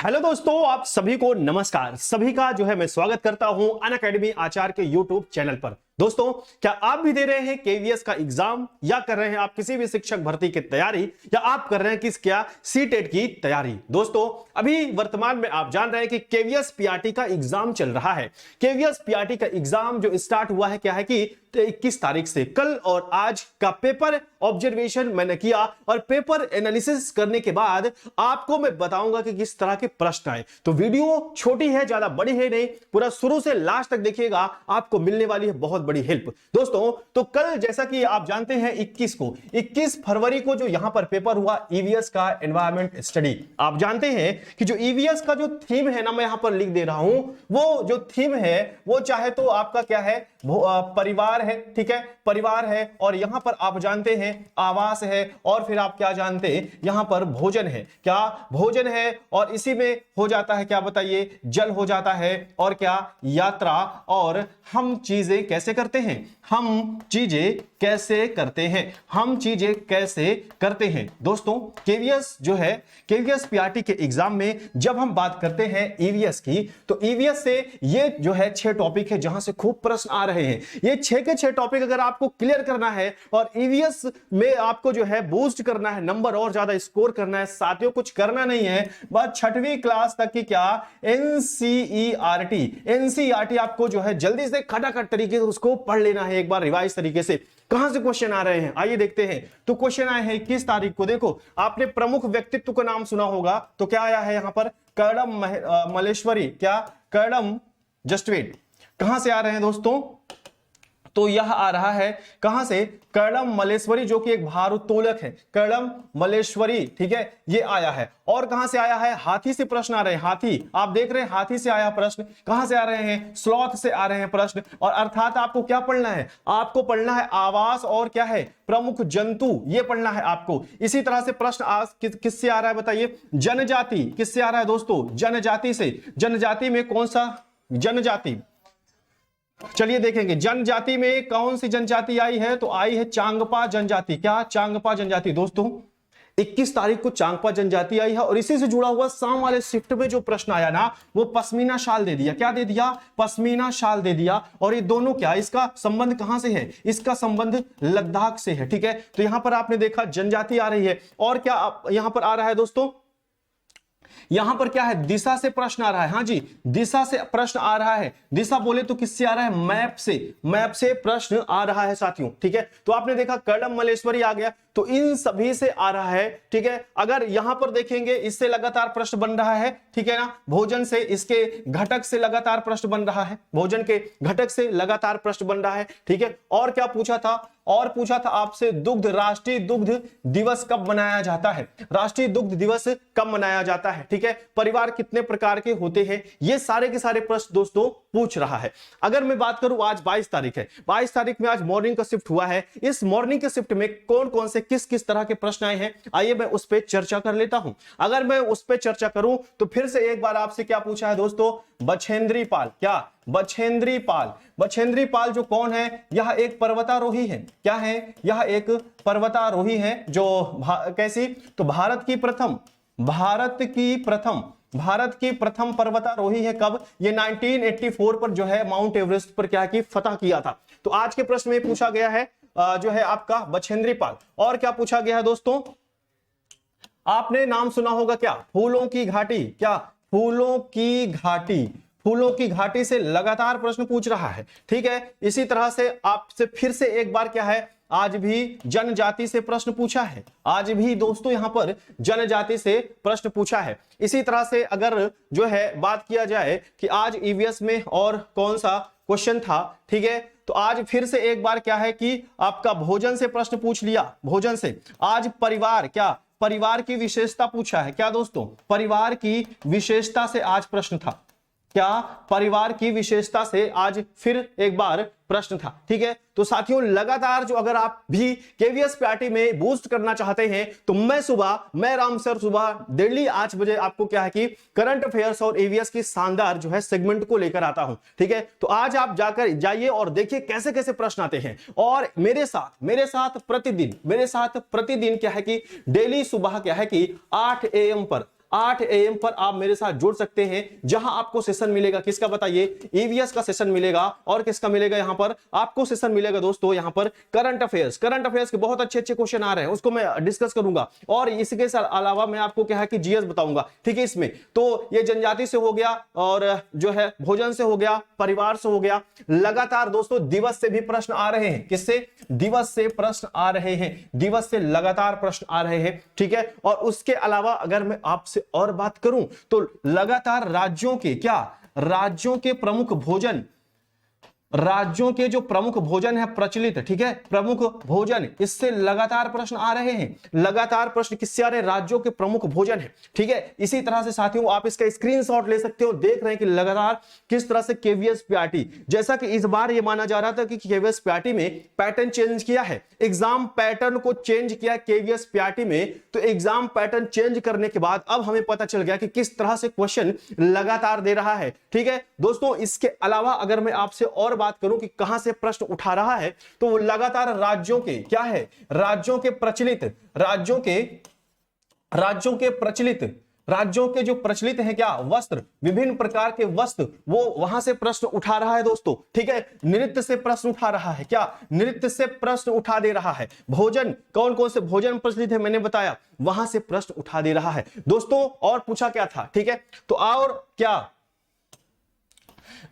Hello दोस्तों, आप सभी को नमस्कार। सभी का जो है मैं स्वागत करता हूं अनअकैडमी आचार्य के यूट्यूब चैनल पर। दोस्तों, क्या आप भी दे रहे हैं केवीएस का एग्जाम, या कर रहे हैं आप किसी भी शिक्षक भर्ती की तैयारी, या आप कर रहे हैं किस क्या सीटेट की तैयारी। दोस्तों, अभी वर्तमान में आप जान रहे हैं कि केवीएस पीआरटी का एग्जाम चल रहा है। केवीएस पीआरटी का एग्जाम जो स्टार्ट हुआ है क्या है कि 21 तारीख से कल और आज का पेपर ऑब्जर्वेशन मैंने किया और पेपर एनालिसिस करने के बाद आपको मैं बताऊंगा कि किस तरह के प्रश्न आए। तो वीडियो छोटी है, ज्यादा बड़ी है नहीं, पूरा शुरू से लास्ट तक देखिएगा, आपको मिलने वाली है बहुत बड़ी हेल्प। दोस्तों, तो कल जैसा कि आप जानते हैं 21 फरवरी को जो यहां पर पेपर हुआ ईवीएस का एनवायरमेंट स्टडी। आप जानते हैं कि जो ईवीएस का जो थीम है ना, मैं यहां पर लिख दे रहा हूं, वो जो थीम है वो चाहे तो आपका क्या है, परिवार है, ठीक है, परिवार है, और यहां पर आप जानते हैं आवास है, और फिर आप क्या जानते हैं यहां पर भोजन है, क्या भोजन है, और इसी में हो जाता है क्या बताइए, जल हो जाता है, और क्या यात्रा, और हम चीजें कैसे करते हैं, हम चीजें कैसे करते हैं, हम चीजें कैसे करते हैं। दोस्तों, केवीएस जो है, केवीएस पीआरटी के एग्जाम में जब हम बात करते हैं ईवीएस की, तो ईवीएस से ये जो है 6 टॉपिक है जहां से खूब प्रश्न आ रहे हैं। ये 6 के 6 टॉपिक अगर आपको क्लियर करना है और ईवीएस में आपको जो है बूस्ट करना है, नंबर और ज्यादा स्कोर करना है, साथियों कुछ करना नहीं है, बस 6वीं क्लास तक की क्या एनसीईआरटी आपको जो है जल्दी से खटाखट तरीके से उसको पढ़ लेना है, एक बार रिवाइज तरीके से। कहां से क्वेश्चन आ रहे हैं आइए देखते हैं। तो क्वेश्चन आए हैं 21 तारीख को। देखो, आपने प्रमुख व्यक्तित्व का नाम सुना होगा, तो क्या आया है यहां पर, कर्णम मल्लेश्वरी, क्या कर्णम, जस्ट वेट, कहां से आ रहे हैं दोस्तों, तो यह आ रहा है कहां से, कर्णम मल्लेश्वरी, जो कि एक भारोत्तोलक है, कर्णम मल्लेश्वरी, ठीक है, ये आया है। और कहां से आया है, हाथी से प्रश्न आ रहे हैं, हाथी, आप देख रहे हैं हाथी से आया प्रश्न। कहां से आ रहे हैं, स्लॉथ से आ रहे हैं प्रश्न। और अर्थात आपको क्या पढ़ना है, आपको पढ़ना है आवास और क्या है, प्रमुख जंतु, ये पढ़ना है आपको। इसी तरह से प्रश्न किससे आ रहा है बताइए, जनजाति, किससे आ रहा है दोस्तों, जनजाति से। जनजाति में कौन सा जनजाति, चलिए देखेंगे जनजाति में कौन सी जनजाति आई है, तो आई है चांगपा जनजाति। क्या, चांगपा जनजाति। दोस्तों, 21 तारीख को चांगपा जनजाति आई है, और इसी से जुड़ा हुआ शाम वाले शिफ्ट में जो प्रश्न आया ना, वो पश्मीना शाल दे दिया। क्या दे दिया, पश्मीना शाल दे दिया। और ये दोनों क्या, इसका संबंध कहां से है, इसका संबंध लद्दाख से है, ठीक है। तो यहां पर आपने देखा जनजाति आ रही है, और क्या यहां पर आ रहा है दोस्तों, यहां पर क्या है, दिशा से प्रश्न आ रहा है। हाँ जी, दिशा से प्रश्न आ रहा है। दिशा बोले तो किससे आ रहा है, मैप से, मैप से प्रश्न आ रहा है साथियों, ठीक है। तो आपने देखा कर्णम मल्लेश्वरी आ गया, तो इन सभी से आ रहा है, ठीक है। अगर यहां पर देखेंगे, इससे लगातार प्रश्न बन रहा है, ठीक है ना, भोजन से, इसके घटक से लगातार प्रश्न बन रहा है, भोजन के घटक से लगातार प्रश्न बन रहा है, ठीक है। और क्या पूछा था, और पूछा था आपसे दुग्ध, राष्ट्रीय दुग्ध दिवस कब मनाया जाता है, राष्ट्रीय दुग्ध दिवस कब मनाया जाता है, ठीक है। परिवार कितने प्रकार के होते हैं, ये सारे के सारे प्रश्न दोस्तों पूछ रहा है। अगर मैं बात करूं, आज 22 तारीख है, 22 तारीख में आज मॉर्निंग का शिफ्ट हुआ है। इस मॉर्निंग के शिफ्ट में कौन कौन से किस किस तरह के प्रश्न आए हैं, आइए मैं उस पर चर्चा कर लेता हूं। अगर मैं उस पर चर्चा करूं तो फिर से एक बार आपसे क्या पूछा है दोस्तों, बछेंद्री पाल, क्या, बछेंद्री पाल। बछेंद्री पाल जो कौन है, यह एक पर्वतारोही है। क्या है, यह एक पर्वतारोही है, जो कैसी, तो भारत की प्रथम पर्वतारोही है। कब, ये 1984 पर जो है माउंट एवरेस्ट पर क्या की फतह किया था। तो आज के प्रश्न में पूछा गया है जो है आपका बछेंद्री पाल। और क्या पूछा गया है दोस्तों, आपने नाम सुना होगा क्या, फूलों की घाटी, क्या, फूलों की घाटी, फूलों की घाटी से लगातार प्रश्न पूछ रहा है, ठीक है। इसी तरह से आपसे फिर से एक बार क्या है, आज भी जनजाति से प्रश्न पूछा है, आज भी दोस्तों यहां पर जनजाति से प्रश्न पूछा है। इसी तरह से अगर जो है बात किया जाए कि आज ईवीएस में और कौन सा क्वेश्चन था, ठीक है, तो आज फिर से एक बार क्या है कि आपका भोजन से प्रश्न पूछ लिया, भोजन से। आज परिवार, क्या, परिवार की विशेषता पूछा है, क्या दोस्तों, परिवार की विशेषता से आज प्रश्न था, क्या, परिवार की विशेषता से आज फिर एक बार प्रश्न था, ठीक है। तो साथियों, लगातार जो अगर आप भी केवीएस पीआरटी में बूस्ट करना चाहते हैं, तो मैं राम सर सुबह डेली 8 बजे आपको क्या है कि करंट अफेयर्स और एवीएस की शानदार जो है सेगमेंट को लेकर आता हूं, ठीक है। तो आज आप जाकर जाइए और देखिए कैसे कैसे प्रश्न आते हैं, और मेरे साथ प्रतिदिन क्या है कि डेली सुबह क्या है कि 8 AM पर 8 AM पर आप मेरे साथ जुड़ सकते हैं, जहां आपको सेशन मिलेगा किसका बताइए, ईवीएस का सेशन मिलेगा और किसका मिलेगा, यहां पर आपको सेशन मिलेगा दोस्तों यहां पर करंट अफेयर्स के बहुत अच्छे अच्छे क्वेश्चन आ रहे हैं, उसको मैं डिस्कस करूंगा और इसके अलावा मैं आपको क्या है कि जीएस बताऊंगा, ठीक है। इसमें तो ये जनजाति से हो गया और जो है भोजन से हो गया, परिवार से हो गया। लगातार दोस्तों दिवस से भी प्रश्न आ रहे हैं, किससे, दिवस से प्रश्न आ रहे हैं, दिवस से लगातार प्रश्न आ रहे हैं, ठीक है। और उसके अलावा अगर मैं आपसे और बात करूं तो लगातार राज्यों के क्या, राज्यों के प्रमुख भोजन, राज्यों के जो प्रमुख भोजन है प्रचलित, ठीक है, प्रमुख भोजन, इससे लगातार प्रश्न आ रहे हैं, लगातार प्रश्न किससे आ रहे हैं, राज्यों के प्रमुख भोजन है, ठीक है। इसी तरह से साथियों आप इसका स्क्रीनशॉट ले सकते हो, देख रहे हैं कि लगातार किस तरह से केवीएस पीआरटी, जैसा कि इस बार ये माना जा रहा था कि केवीएस पीआरटी में पैटर्न चेंज किया है, एग्जाम पैटर्न को चेंज किया केवीएस पीआरटी में, तो एग्जाम पैटर्न चेंज करने के बाद अब हमें पता चल गया कि किस तरह से क्वेश्चन लगातार दे रहा है, ठीक है दोस्तों। इसके अलावा अगर मैं आपसे और बात करूं कि कहां से प्रश्न उठा रहा है, तो वो लगातार राज्यों के क्या है, राज्यों के प्रचलित, राज्यों के जो प्रचलित है क्या, वस्त्र, विभिन्न प्रकार के वस्त्र, वो वहां से प्रश्न उठा रहा है दोस्तों, ठीक है। नृत्य से प्रश्न उठा रहा है, क्या, नृत्य से प्रश्न उठा दे रहा है। भोजन, कौन कौन से भोजन प्रचलित है मैंने बताया, वहां से प्रश्न उठा दे रहा है दोस्तों। और पूछा क्या था, ठीक है, तो और क्या,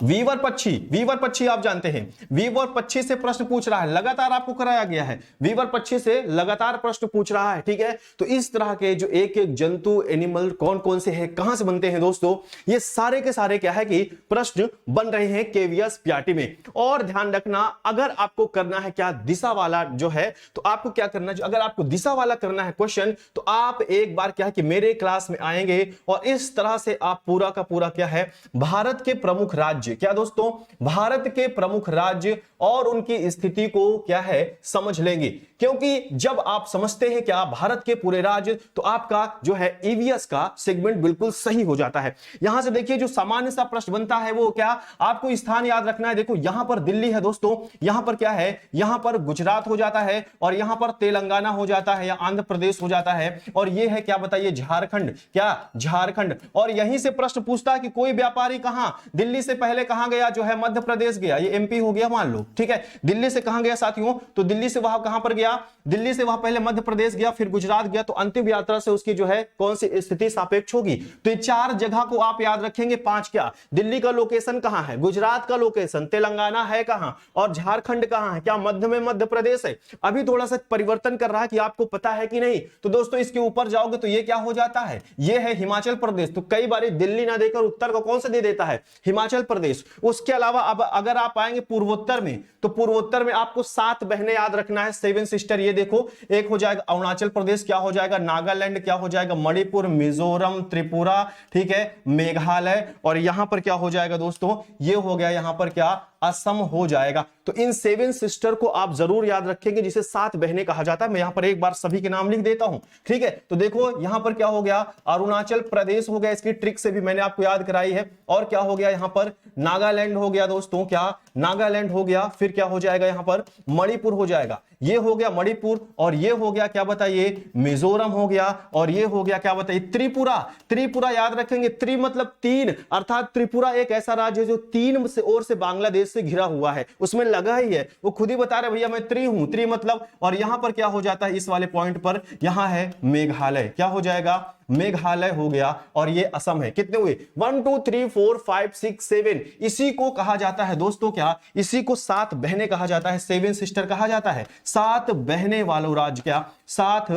वीवर पक्षी आप जानते हैं, वीवर पक्षी से प्रश्न पूछ रहा है, लगातार आपको कराया गया है, वीवर पक्षी से लगातार प्रश्न पूछ रहा है, ठीक है। तो इस तरह के जो एक एक जंतु, एनिमल कौन कौन से हैं, कहां से बनते हैं दोस्तों, ये सारे के सारे क्या है कि प्रश्न बन रहे हैं केवीएस पीआरटी में। और ध्यान रखना, अगर आपको करना है क्या, दिशा वाला जो है, तो आपको क्या करना है, अगर आपको दिशा वाला करना है क्वेश्चन, तो आप एक बार क्या है कि मेरे क्लास में आएंगे और इस तरह से आप पूरा का पूरा क्या है, भारत के प्रमुख राज्य, क्या दोस्तों, भारत के प्रमुख राज्य और उनकी स्थिति को क्या है समझ लेंगे। क्योंकि जब आप समझते हैं क्या भारत के पूरे राज्य, तो आपका जो है ईवीएस का सेगमेंट बिल्कुल सही हो जाता है। यहां से देखिए जो सामान्य सा प्रश्न बनता है वो क्या, आपको स्थान याद रखना है। देखो यहां पर दिल्ली है दोस्तों, यहां पर क्या है, यहां पर गुजरात हो जाता है और यहां पर तेलंगाना हो जाता है या आंध्र प्रदेश हो जाता है, और ये है क्या बताइए, झारखंड, क्या, झारखंड। और यहीं से प्रश्न पूछता है कि कोई व्यापारी कहां, दिल्ली से पहले कहां गया, जो है मध्य प्रदेश गया, ये एमपी हो गया मान लो, ठीक है। दिल्ली से कहां गया साथियों, तो दिल्ली से वहां कहां पर गया, दिल्ली से वहां पहले मध्य प्रदेश गया, फिर गुजरात गया, तो अंतिम यात्रा से उसकी जो है कौन सी स्थिति सापेक्ष होगी। तो ये 4 जगह को आप याद रखेंगे, 5 क्या, दिल्ली का लोकेशन कहां है, गुजरात का लोकेशन, तेलंगाना है कहां, और झारखंड कहां है, क्या मध्य में मध्य प्रदेश है। अभी थोड़ा सा परिवर्तन कर रहा है कि आपको पता है कि नहीं, तो दोस्तों इसके ऊपर जाओगे तो ये क्या हो जाता है, ये है हिमाचल प्रदेश। तो कई बार दिल्ली ना देकर उत्तर को कौन सा दे देता है, हिमाचल प्रदेश। उसके अलावा अब अगर आप आएंगे पूर्वोत्तर में, तो पूर्वोत्तर में आपको 7 बहनें याद रखना है, 7 सिस्टर। ये देखो, एक हो जाएगा अरुणाचल प्रदेश, क्या हो जाएगा नागालैंड, क्या हो जाएगा मणिपुर, मिजोरम, त्रिपुरा, ठीक है, मेघालय, और यहां पर क्या हो जाएगा दोस्तों, ये हो गया यहां पर क्या, असम हो जाएगा। तो इन 7 सिस्टर को आप जरूर याद रखेंगे, जिसे 7 बहनें कहा जाता है। मैं यहां पर एक बार सभी के नाम लिख देता हूं, ठीक है। तो देखो यहां पर क्या हो गया, अरुणाचल प्रदेश हो गया, इसकी ट्रिक से भी मैंने आपको याद कराई है। और क्या हो गया यहां पर, नागालैंड हो गया दोस्तों, क्या, नागालैंड हो गया। फिर क्या हो जाएगा यहां पर, मणिपुर हो जाएगा, ये हो गया मणिपुर, और ये हो गया क्या बताइए, मिजोरम हो गया, और ये हो गया क्या बताइए, त्रिपुरा। त्रिपुरा याद रखेंगे, त्रि मतलब 3, अर्थात त्रिपुरा एक ऐसा राज्य है जो 3 से ओर से बांग्लादेश से घिरा हुआ है, उसमें लगा ही है, वो खुद ही बता रहे भैया मैं त्रि हूं, त्रि मतलब। और यहां पर क्या हो जाता है, इस वाले पॉइंट पर यहां है मेघालय, क्या हो जाएगा, मेघालय हो गया, और ये असम है। कितने हुए, 1 2 3 4 5 6 7। इसी को कहा जाता है दोस्तों, क्या, इसी को 7 बहनें कहा जाता है, 7 सिस्टर कहा जाता है। 7 बहनें वाला राज्य, क्या, 7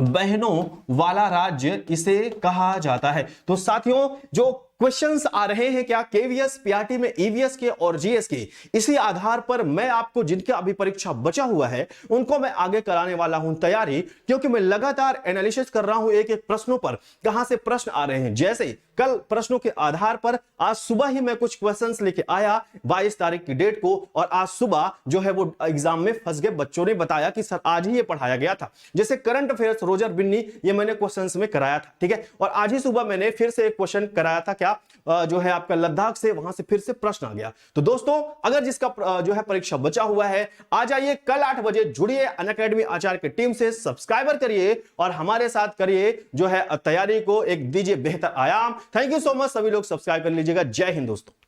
बहनों वाला राज्य इसे कहा जाता है। तो साथियों जो क्वेश्चंस आ रहे हैं क्या केवीएस पीआरटी में, ईवीएस के और जीएस के, इसी आधार पर मैं आपको जिनका अभी परीक्षा बचा हुआ है उनको मैं आगे कराने वाला हूं तैयारी, क्योंकि मैं लगातार एनालिसिस कर रहा हूं एक एक प्रश्नों पर, कहां से प्रश्न आ रहे हैं। जैसे कल प्रश्नों के आधार पर आज सुबह ही मैं कुछ क्वेश्चंस लेके आया 22 तारीख की डेट को, और आज सुबह जो है वो एग्जाम में फंस गए बच्चों ने बताया कि सर आज ही ये पढ़ाया गया था। जैसे करंट अफेयर्स रोजर बिन्नी, ये मैंने क्वेश्चंस में कराया था, ठीक है। और आज ही सुबह मैंने फिर से एक क्वेश्चन कराया था, क्या, गया जो है आपका लद्दाख से, वहां से फिर से प्रश्न आ गया। तो दोस्तों अगर जिसका जो है परीक्षा बचा हुआ है, आ जाइए कल 8 बजे, जुड़िए अनअकैडमी आचार्य की टीम से, सब्सक्राइबर करिए और हमारे साथ करिए जो है तैयारी को एक दीजिए बेहतर आयाम। थैंक यू सो मच, सभी लोग सब्सक्राइब कर लीजिएगा। जय हिंद दोस्तों।